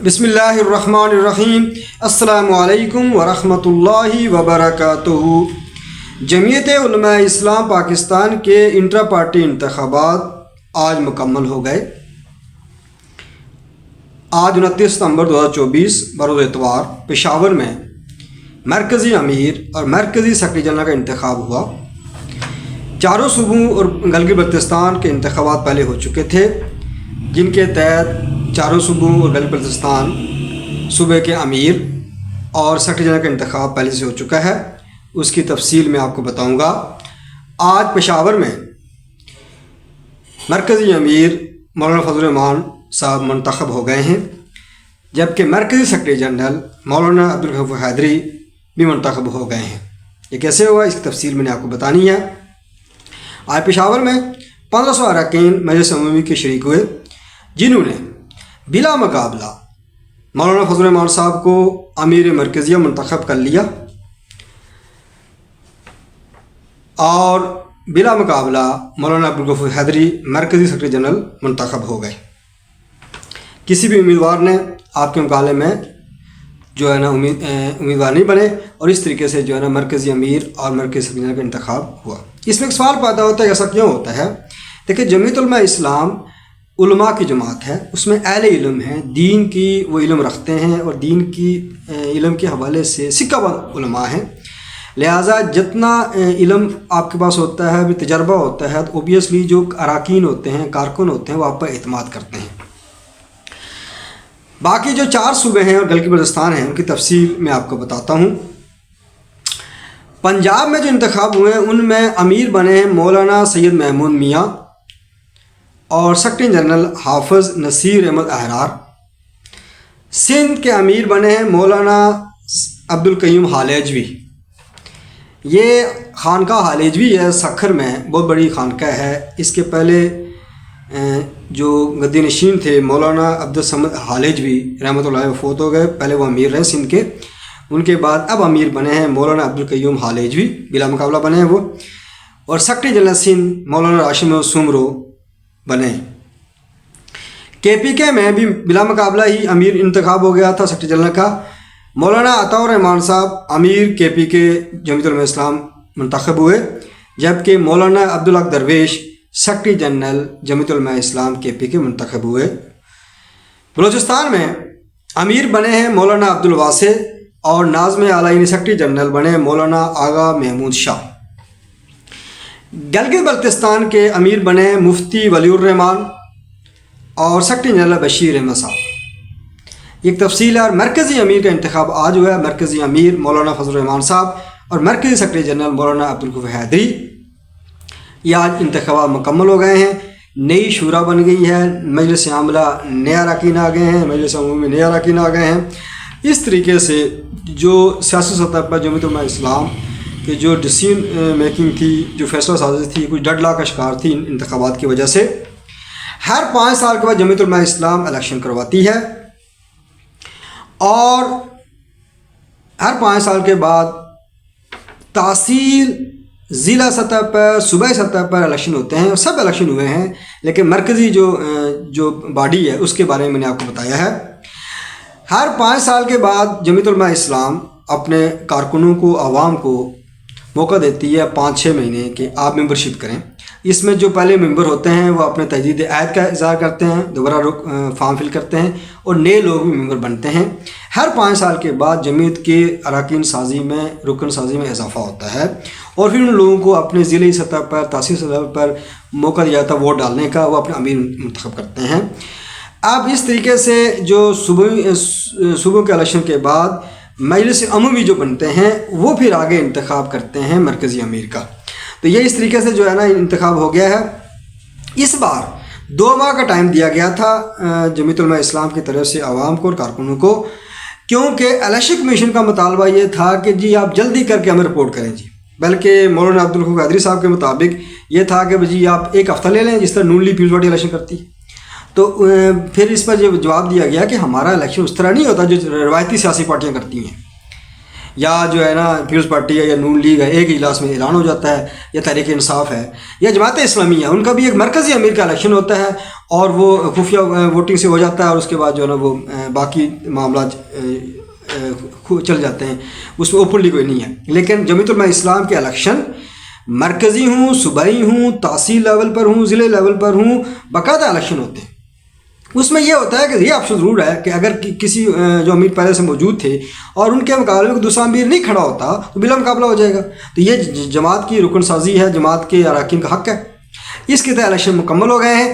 بسم اللہ الرحمن الرحیم۔ السلام علیکم ورحمۃ اللہ وبرکاتہ۔ جمعیت علماء اسلام پاکستان کے انٹرا پارٹی انتخابات آج مکمل ہو گئے۔ آج 29 ستمبر 2024 بروز اتوار پشاور میں مرکزی امیر اور مرکزی سیکرٹری جنرل کا انتخاب ہوا۔ چاروں صوبوں اور گلگت بلتستان کے انتخابات پہلے ہو چکے تھے، جن کے تحت چاروں صوبوں اور گلگت بلتستان صوبے کے امیر اور سیکرٹری جنرل کا انتخاب پہلے سے ہو چکا ہے۔ اس کی تفصیل میں آپ کو بتاؤں گا۔ آج پشاور میں مرکزی امیر مولانا فضل الرحمان صاحب منتخب ہو گئے ہیں، جبکہ مرکزی سیکرٹری جنرل مولانا عبدالغفور حیدری بھی منتخب ہو گئے ہیں۔ یہ کیسے ہوا، اس کی تفصیل میں نے آپ کو بتانی ہے۔ آج پشاور میں 1500 اراکین مجلس عمومی کے شریک ہوئے، جنہوں نے بلا مقابلہ مولانا فضل الرحمان صاحب کو امیر مرکزیہ منتخب کر لیا اور بلا مقابلہ مولانا عبدالغفور حیدری مرکزی سیکرٹری جنرل منتخب ہو گئے۔ کسی بھی امیدوار نے آپ کے مقابلے میں جو ہے نا امیدوار نہیں بنے، اور اس طریقے سے جو ہے نا مرکزی امیر اور مرکزی سیکرٹری جنرل کا انتخاب ہوا۔ اس میں ایک سوال پیدا ہوتا ہے، ایسا کیوں ہوتا ہے؟ دیکھیں، جمعیت علماء اسلام علماء کی جماعت ہے، اس میں اہل علم ہیں، دین کی وہ علم رکھتے ہیں اور دین کی علم کے حوالے سے سکہ بند علماء ہیں، لہٰذا جتنا علم آپ کے پاس ہوتا ہے، بھی تجربہ ہوتا ہے، تو اوبیسلی جو اراکین ہوتے ہیں، کارکن ہوتے ہیں، وہ آپ پر اعتماد کرتے ہیں۔ باقی جو 4 صوبے ہیں اور گلگت بلتستان ہیں، ان کی تفصیل میں آپ کو بتاتا ہوں۔ پنجاب میں جو انتخاب ہوئے ہیں، ان میں امیر بنے ہیں مولانا سید محمود میاں اور سیکرٹری جنرل حافظ نصیر احمد احرار۔ سندھ کے امیر بنے ہیں مولانا عبدالقیوم حالیجوی۔ یہ خانقاہ حالیجوی ہے سکھر میں، بہت بڑی خانقاہ ہے۔ اس کے پہلے جو گدی نشین تھے مولانا عبدالصمد حالیجوی رحمۃ اللہ علیہ فوت ہو گئے، پہلے وہ امیر رہے سندھ کے، ان کے بعد اب امیر بنے ہیں مولانا عبدالقیوم حالیجوی، بلا مقابلہ بنے ہیں وہ، اور سیکرٹری جنرل سندھ مولانا راشد سومرو بنے۔ کے پی کے میں بھی بلا مقابلہ ہی امیر انتخاب ہو گیا تھا سیکرٹری جنرل کا۔ مولانا عطاء الرحمان صاحب امیر کے پی کے جمعیت علماء اسلام منتخب ہوئے، جبکہ مولانا عبدالحق درویش سیکرٹری جنرل جمعیت علماء اسلام کے پی کے منتخب ہوئے۔ بلوچستان میں امیر بنے ہیں مولانا عبدالواسع اور ناظم اعلیٰ سیکرٹری جنرل بنے مولانا آغا محمود شاہ۔ گلگت بلتستان کے امیر بنے ہیں مفتی ولی الرحمان اور سیکرٹری جنرل بشیر احمد صاحب۔ ایک تفصیل ہے، اور مرکزی امیر کا انتخاب آج ہوا ہے۔ مرکزی امیر مولانا فضل الرحمان صاحب اور مرکزی سیکرٹری جنرل مولانا عبدالغفور حیدری، یہ آج انتخابات مکمل ہو گئے ہیں۔ نئی شورا بن گئی ہے، مجلس عاملہ نئے اراکین آ گئے ہیں، مجلس عمومی نئے اراکین آ گئے ہیں۔ اس طریقے سے جو سیاسی سطح پر جمعیت علماء اسلام کہ جو ڈسیزن میکنگ تھی، جو فیصلہ سازی تھی، کچھ ڈڈ لا کا شکار تھی ان انتخابات کی وجہ سے۔ ہر 5 سال کے بعد جمعیت علماء اسلام الیکشن کرواتی ہے، اور ہر 5 سال کے بعد تحصیل، ضلع سطح پر، صوبائی سطح پر الیکشن ہوتے ہیں، اور سب الیکشن ہوئے ہیں، لیکن مرکزی جو باڈی ہے اس کے بارے میں میں نے آپ کو بتایا ہے۔ ہر 5 سال کے بعد جمعیت علماء اسلام اپنے کارکنوں کو، عوام کو موقع دیتی ہے 5-6 مہینے کہ آپ ممبرشپ کریں۔ اس میں جو پہلے ممبر ہوتے ہیں وہ اپنے تجدید عہد کا اظہار کرتے ہیں، دوبارہ فارم فل کرتے ہیں، اور نئے لوگ بھی ممبر بنتے ہیں۔ ہر 5 سال کے بعد جمعیت کے اراکین سازی میں، رکن سازی میں اضافہ ہوتا ہے، اور پھر ان لوگوں کو اپنے ضلعی سطح پر، تحصیل سطح پر موقع دیا جاتا ہے ووٹ ڈالنے کا، وہ اپنے امیر منتخب کرتے ہیں۔ اب اس طریقے سے جو صوبوں کے الیکشن کے بعد مجلس عمومی جو بنتے ہیں، وہ پھر آگے انتخاب کرتے ہیں مرکزی امیر کا۔ تو یہ اس طریقے سے جو ہے نا انتخاب ہو گیا ہے۔ اس بار 2 ماہ کا ٹائم دیا گیا تھا جمعیت علماء اسلام کی طرف سے عوام کو اور کارکنوں کو، کیونکہ الیکشن کمیشن کا مطالبہ یہ تھا کہ جی آپ جلدی کر کے ہمیں رپورٹ کریں جی، بلکہ مولانا عبدالغفور حیدری صاحب کے مطابق یہ تھا کہ جی آپ 1 ہفتہ لے لیں، جس طرح نون لیگ پیپلز پارٹی الیکشن کرتی۔ تو پھر اس پر یہ جواب دیا گیا کہ ہمارا الیکشن اس طرح نہیں ہوتا جو روایتی سیاسی پارٹیاں کرتی ہیں۔ یا جو ہے نا پیپلز پارٹی ہے یا نون لیگ ہے ایک اجلاس میں اعلان ہو جاتا ہے، یا تحریک انصاف ہے یا جماعت اسلامی ہے، ان کا بھی ایک مرکزی امیر کا الیکشن ہوتا ہے اور وہ خفیہ ووٹنگ سے ہو جاتا ہے، اور اس کے بعد جو ہے نا وہ باقی معاملات چل جاتے ہیں، اس میں اوپنلی کوئی نہیں ہے۔ لیکن جمعیت علماء اسلام کے الیکشن مرکزی ہوں، صوبائی ہوں، تحصیل لیول پر ہوں، ضلع لیول پر ہوں، باقاعدہ الیکشن ہوتے ہیں۔ اس میں یہ ہوتا ہے کہ یہ آپشن ضرور ہے کہ اگر کسی جو امیر پہلے سے موجود تھے اور ان کے مقابلے میں دوسرا امیر نہیں کھڑا ہوتا تو بلا مقابلہ ہو جائے گا، تو یہ جماعت کی رکن سازی ہے، جماعت کے اراکین کا حق ہے۔ اس کے تحت الیکشن مکمل ہو گئے ہیں۔